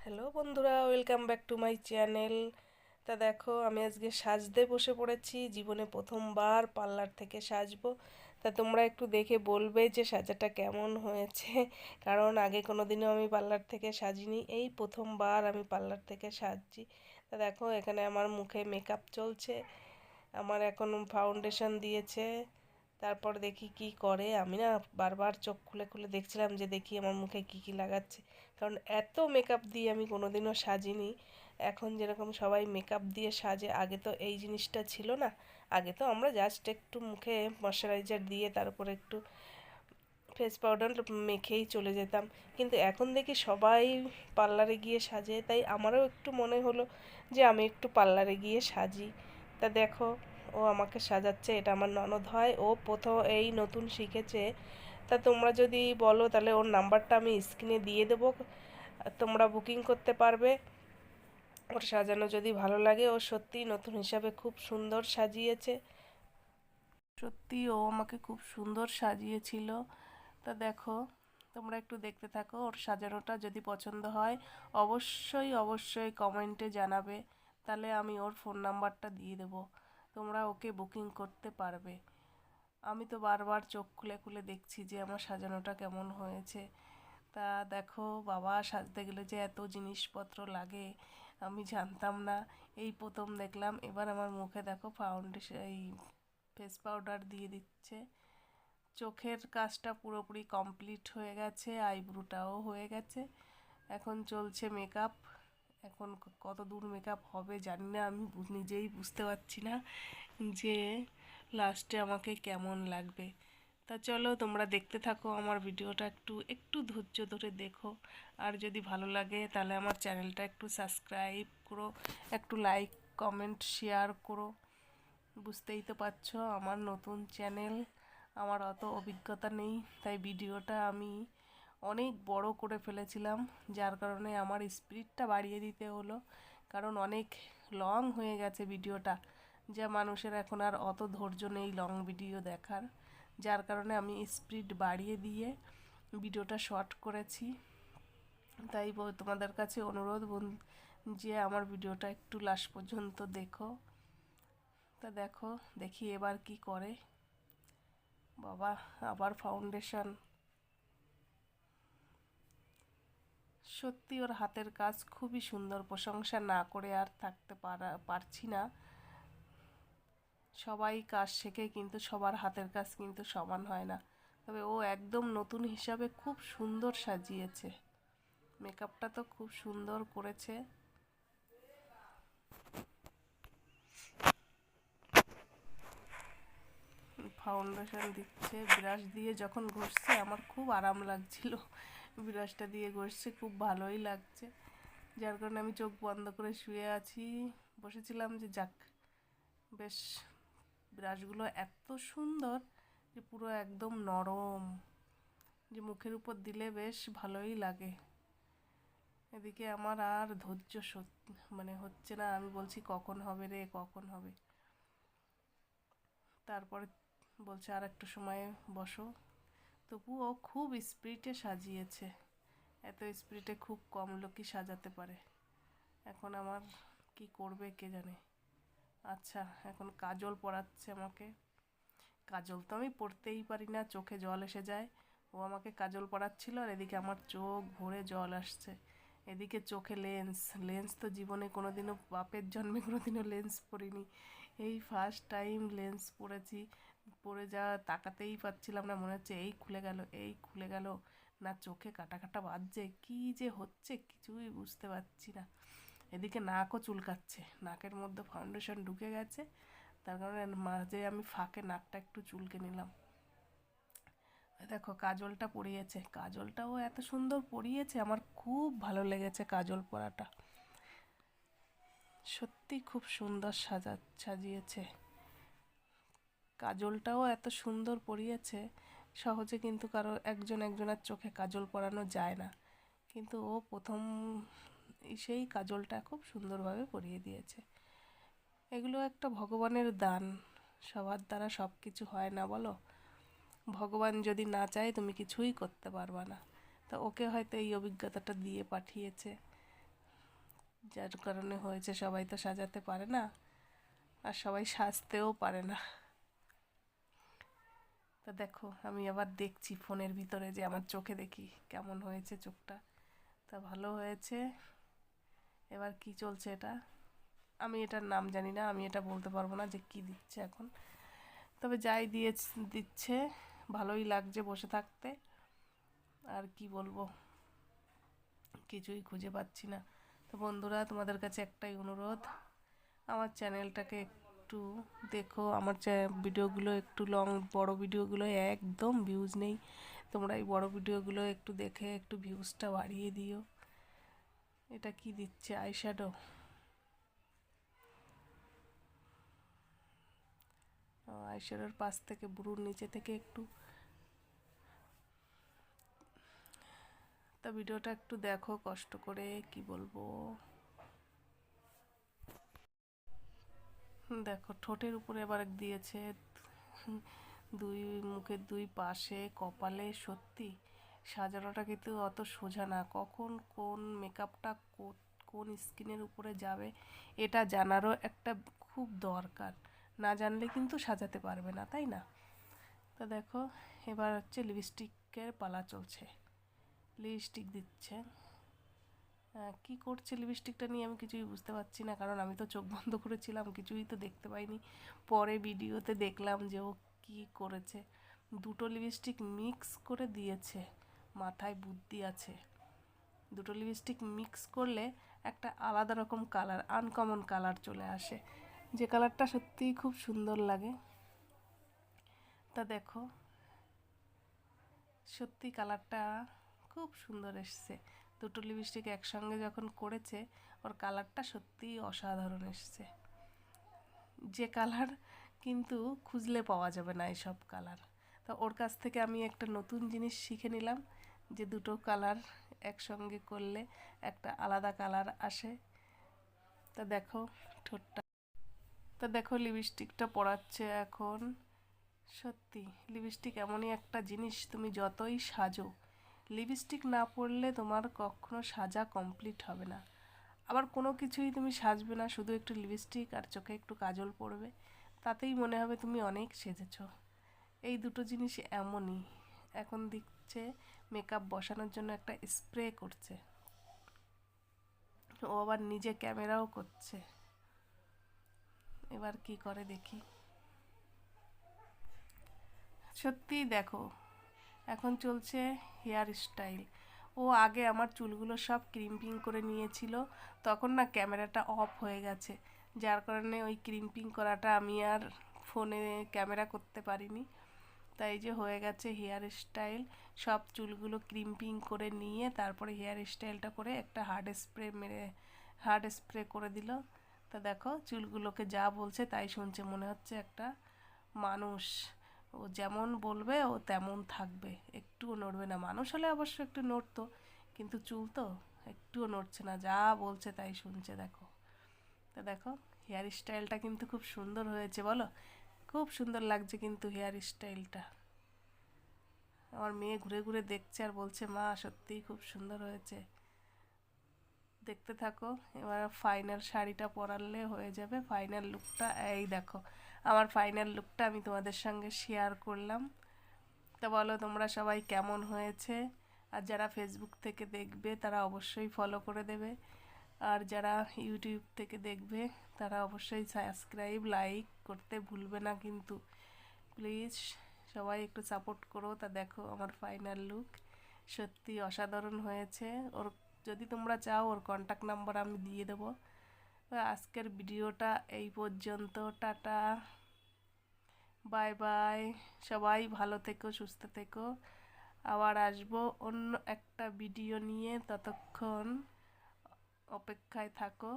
Hello বন্ধুরা, welcome back to my channel. তা দেখো, আমি আজকে সাজতে বসে পড়েছি। জীবনে প্রথমবার পার্লার থেকে সাজবো। তা তোমরা একটু দেখে বলবে যে সাজাটা কেমন হয়েছে। কারণ আগে কোনো দিনও আমি পার্লার থেকে সাজিনি, এই প্রথমবার আমি পার্লার থেকে সাজছি। তা দেখো, এখানে আমার মুখে মেকআপ চলছে। আমার এখন ফাউন্ডেশন দিয়েছে। তারপর দেখি কি করে। আমি না বারবার চোখ খুলে খুলে দেখছিলাম যে দেখি আমার মুখে কি কি লাগাচ্ছে। কারণ এত মেকআপ দিয়ে আমি কোনোদিনও সাজিনি। এখন যেরকম সবাই মেকআপ দিয়ে সাজে, আগে তো এই জিনিসটা ছিল না। আগে তো আমরা জাস্ট একটু মুখে ময়শ্চারাইজার দিয়ে তার উপরে একটু ফেস পাউডার মেখেই চলে যেতাম। কিন্তু এখন দেখি সবাই পার্লারে গিয়ে সাজে, তাই আমারও একটু মনে হলো যে আমি একটু পার্লারে গিয়ে সাজি। তা দেখো, ও আমাকে সাজাচ্ছে। এটা আমার ননদ হয়, ও প্রথম এই নতুন শিখেছে। তা তোমরা যদি বলো তাহলে ওর নাম্বারটা আমি স্ক্রিনে দিয়ে দেবো, তোমরা বুকিং করতে পারবে। ওর সাজানো যদি ভালো লাগে, ও সত্যিই নতুন হিসাবে খুব সুন্দর সাজিয়েছে। সত্যি ও আমাকে খুব সুন্দর সাজিয়েছিল। তা দেখো, তোমরা একটু দেখতে থাকো। ওর সাজানোটা যদি পছন্দ হয় অবশ্যই অবশ্যই কমেন্টে জানাবে, তাহলে আমি ওর ফোন নাম্বারটা দিয়ে দেবো, তোমরা ওকে বুকিং করতে পারবে। আমি তো বারবার চোখ খুলে খুলে দেখছি যে আমার সাজানোটা কেমন হয়েছে। তা দেখো বাবা, সাজতে গেলে যে এত জিনিসপত্র লাগে আমি জানতাম না, এই প্রথম দেখলাম। এবার আমার মুখে দেখো ফাউন্ডেশন, এই ফেস পাউডার দিয়ে দিচ্ছে। চোখের কাজটা পুরোপুরি কমপ্লিট হয়ে গেছে, আইব্রোটাও হয়ে গেছে। এখন চলছে মেকআপ। এখন কত দূর মেকআপ হবে জানি না, আমি নিজেই বুঝতে পারছি না যে লাস্টে আমাকে কেমন লাগবে। তা চলো তোমরা দেখতে থাকো আমার ভিডিওটা, একটু একটু ধৈর্য ধরে দেখো। আর যদি ভালো লাগে তাহলে আমার চ্যানেলটা একটু সাবস্ক্রাইব করো, একটু লাইক কমেন্ট শেয়ার করো। বুঝতেই তো পারছো আমার নতুন চ্যানেল, আমার অত অভিজ্ঞতা নেই, তাই ভিডিওটা আমি অনেক বড় করে ফেলেছিলাম, যার কারণে আমার স্পিডটা বাড়িয়ে দিতে হলো। কারণ অনেক লং হয়ে গেছে ভিডিওটা, যা মানুষের এখন আর অত ধৈর্য নেই লং ভিডিও দেখার। যার কারণে আমি স্পিড বাড়িয়ে দিয়ে ভিডিওটা শর্ট করেছি। তাই তোমাদের কাছে অনুরোধ যে আমার ভিডিওটা একটু লাস্ট পর্যন্ত দেখো। তা দেখো, দেখি এবার কি করে। বাবা, আবার ফাউন্ডেশন। সত্যি ওর হাতের কাজ খুবই সুন্দর, প্রশংসা না করে আর থাকতে পারছি না। সবাই কাজ শেখে কিন্তু সবার হাতের কাজ কিন্তু সমান হয় না। তবে ও একদম নতুন হিসাবে খুব সুন্দর সাজিয়েছে। মেকআপটা তো খুব সুন্দর করেছে। ফাউন্ডেশন দিচ্ছে, ব্রাশ দিয়ে যখন ঘষছে আমার খুব আরাম লাগছিল। ব্রাশটা দিয়ে ঘষছে, খুব ভালোই লাগছে। যার কারণে আমি চোখ বন্ধ করে শুয়ে আছি, বসেছিলাম যে যাক, বেশ ব্রাশগুলো এত সুন্দর যে পুরো একদম নরম, যে মুখের উপর দিলে বেশ ভালোই লাগে। এদিকে আমার আর ধৈর্য মানে হচ্ছে না, আমি বলছি কখন হবে রে, কখন হবে। তারপরে বলছে আর একটু সময় বসো। তবুও খুব স্পিডে সাজিয়েছে। এত স্পিডে খুব কম লোকই সাজাতে পারে। এখন আমার কি করবে কে জানে। আচ্ছা, এখন কাজল পরাচ্ছে আমাকে। কাজল তো আমি পরতেই পারি না, চোখে জল এসে যায়। ও আমাকে কাজল পরাচ্ছিল আর এদিকে আমার চোখ ভরে জল আসছে। এদিকে চোখে লেন্স। লেন্স তো জীবনে কোনোদিনও, বাপের জন্মে কোনোদিনও লেন্স পরিনি, এই ফার্স্ট টাইম লেন্স পরেছি। পরে যা তাকাতেই পাচ্ছিলাম না, মনে হচ্ছে এই খুলে গেল, এই খুলে গেল। না চোখে কাটা কাটা বাজছে, কি যে হচ্ছে কিছুই বুঝতে পারছি না। এদিকে নাকও চুলকাচ্ছে, নাকের মধ্যে ফাউন্ডেশন ঢুকে গেছে, তার কারণে মাঝে আমি ফাঁকে নাকটা একটু চুলকে নিলাম। দেখো কাজলটা পরিয়েছে, কাজলটাও এত সুন্দর পরিয়েছে, আমার খুব ভালো লেগেছে কাজল পরাটা। সত্যি খুব সুন্দর সাজিয়েছে। কাজলটাও এত সুন্দর পরিয়েছে। সহজে কিন্তু কারো একজন একজনের চোখে কাজল পরানো যায় না, কিন্তু ও প্রথম সেই কাজলটা খুব সুন্দরভাবে পরিয়ে দিয়েছে। এগুলো একটা ভগবানের দান, সবার দ্বারা সব কিছু হয় না বলো। ভগবান যদি না চায় তুমি কিছুই করতে পারবা না। তা ওকে হয়তো এই অভিজ্ঞতাটা দিয়ে পাঠিয়েছে, যার কারণে হয়েছে, সবাই তো সাজাতে পারে না আর সবাই সাজতেও পারে না। তা দেখো আমি আবার দেখছি ফোনের ভিতরে, যে আমার চোখে দেখি কেমন হয়েছে চোখটা। তা ভালো হয়েছে। এবার কি চলছে এটা, আমি এটার নাম জানি না, আমি এটা বলতে পারবো না যে কি দিচ্ছে এখন। তবে যাই দিয়ে দিচ্ছে ভালোই লাগছে বসে থাকতে। আর কি বলবো, কিছুই খুঁজে পাচ্ছি না। তো বন্ধুরা, তোমাদের কাছে একটাই অনুরোধ, আমার চ্যানেলটাকে একটু দেখো। আমার ভিডিওগুলো একটু লং, বড় ভিডিওগুলো একদম ভিউজ নেই। তোমরা এই বড় ভিডিওগুলো একটু দেখে একটু ভিউজটা বাড়িয়ে দিও। এটা কি দিচ্ছে, আইশ্যাডো। আইশ্যাডোর পাশ থেকে, ব্রুর নিচে থেকে একটু। তা ভিডিওটা একটু দেখো কষ্ট করে, কি বলবো। দেখো ঠোঁটের উপরে এবার দিয়েছে, দুই মুখের দুই পাশে, কপালে। সত্যি সাজানোটা কিন্তু অত সোজা না, কখন কোন মেকআপটা কোন স্কিনের উপরে যাবে এটা জানারও একটা খুব দরকার। না জানলে কিন্তু সাজাতে পারবে না, তাই না? তো দেখো এবার হচ্ছে লিপস্টিকের পালা চলছে, লিপস্টিক দিচ্ছে। কি করছে লিপস্টিকটা নিয়ে আমি কিছুই বুঝতে পারছি না, কারণ আমি তো চোখ বন্ধ করেছিলাম, কিছুই তো দেখতে পাইনি। পরে ভিডিওতে দেখলাম যে ও কি করেছে, দুটো লিপস্টিক মিক্স করে দিয়েছে। মাথায় বুদ্ধি আছে। দুটো লিপস্টিক মিক্স করলে একটা আলাদা রকম কালার, আনকমন কালার চলে আসে, যে কালারটা সত্যিই খুব সুন্দর লাগে। তা দেখো সত্যি কালারটা খুব সুন্দর এসছে। দুটো লিপস্টিক একসঙ্গে যখন করেছে, ওর কালারটা সত্যিই অসাধারণ এসছে। যে কালার কিন্তু খুঁজলে পাওয়া যাবে না এসব কালার। তো ওর কাছ থেকে আমি একটা নতুন জিনিস শিখে নিলাম, যে দুটো কালার একসঙ্গে করলে একটা আলাদা কালার আসে। তা দেখো ঠোঁটটা, তা দেখো লিপস্টিকটা পরাচ্ছে এখন। সত্যি লিপস্টিক এমনই একটা জিনিস, তুমি যতই সাজো, লিপস্টিক না পরলে তোমার কখনো সাজা কমপ্লিট হবে না। আবার কোনো কিছুই তুমি সাজবে না, শুধু একটু লিপস্টিক আর চোখে একটু কাজল পরবে, তাতেই মনে হবে তুমি অনেক সেজেছো। এই দুটো জিনিস এমনই। এখন দিচ্ছে মেকআপ বসানোর জন্য একটা স্প্রে করছে, ও আবার নিজে ক্যামেরাও করছে। এবার কি করে দেখি। সত্যিই দেখো এখন চলছে হেয়ার স্টাইল। ও আগে আমার চুলগুলো সব ক্রিম্পিং করে নিয়েছিল, তখন না ক্যামেরাটা অফ হয়ে গেছে, যার কারণে ওই ক্রিম্পিং করাটা আমি আর ফোনে ক্যামেরা করতে পারিনি। তাই যে হয়ে গেছে হেয়ার স্টাইল, সব চুলগুলো ক্রিম্পিং করে নিয়ে তারপরে হেয়ার স্টাইলটা করে একটা হার্ড স্প্রে করে দিল। তা দেখো চুলগুলোকে যা বলছে তাই শুনছে, মনে হচ্ছে একটা মানুষ। ও যেমন বলবে ও তেমন থাকবে, একটুও নড়বে না। মানুষ হলে অবশ্য একটু নড়তো, কিন্তু চুল তো একটুও নড়ছে না, যা বলছে তাই শুনছে। দেখো, তো দেখো হেয়ার স্টাইলটা কিন্তু খুব সুন্দর হয়েছে, বলো? খুব সুন্দর লাগছে কিন্তু হেয়ার স্টাইলটা। আমার মেয়ে ঘুরে ঘুরে দেখছে আর বলছে, মা সত্যিই খুব সুন্দর হয়েছে। দেখতে থাকো, এবার ফাইনাল শাড়িটা পরালে হয়ে যাবে ফাইনাল লুকটা। এই দেখো আমার ফাইনাল লুকটা আমি তোমাদের সঙ্গে শেয়ার করলাম। তা বলো তোমরা সবাই কেমন হয়েছে? আর যারা ফেসবুক থেকে দেখবে তারা অবশ্যই ফলো করে দেবে, আর যারা ইউটিউব থেকে দেখবে তারা অবশ্যই সাবস্ক্রাইব লাইক করতে ভুলবে না কিন্তু, প্লিজ সবাই একটু সাপোর্ট করো। তা দেখো আমার ফাইনাল লুক সত্যি অসাধারণ হয়েছে। ওর যদি তোমরা চাও ওর কন্ট্যাক্ট নাম্বার আমি দিয়ে দেবো। আজকের ভিডিওটা এই পর্যন্ত, টাটা, বাই বাই। সবাই ভালো থেকো, সুস্থ থেকো। আবার আসবো অন্য একটা ভিডিও নিয়ে, ততক্ষণ অপেক্ষায় থাকো।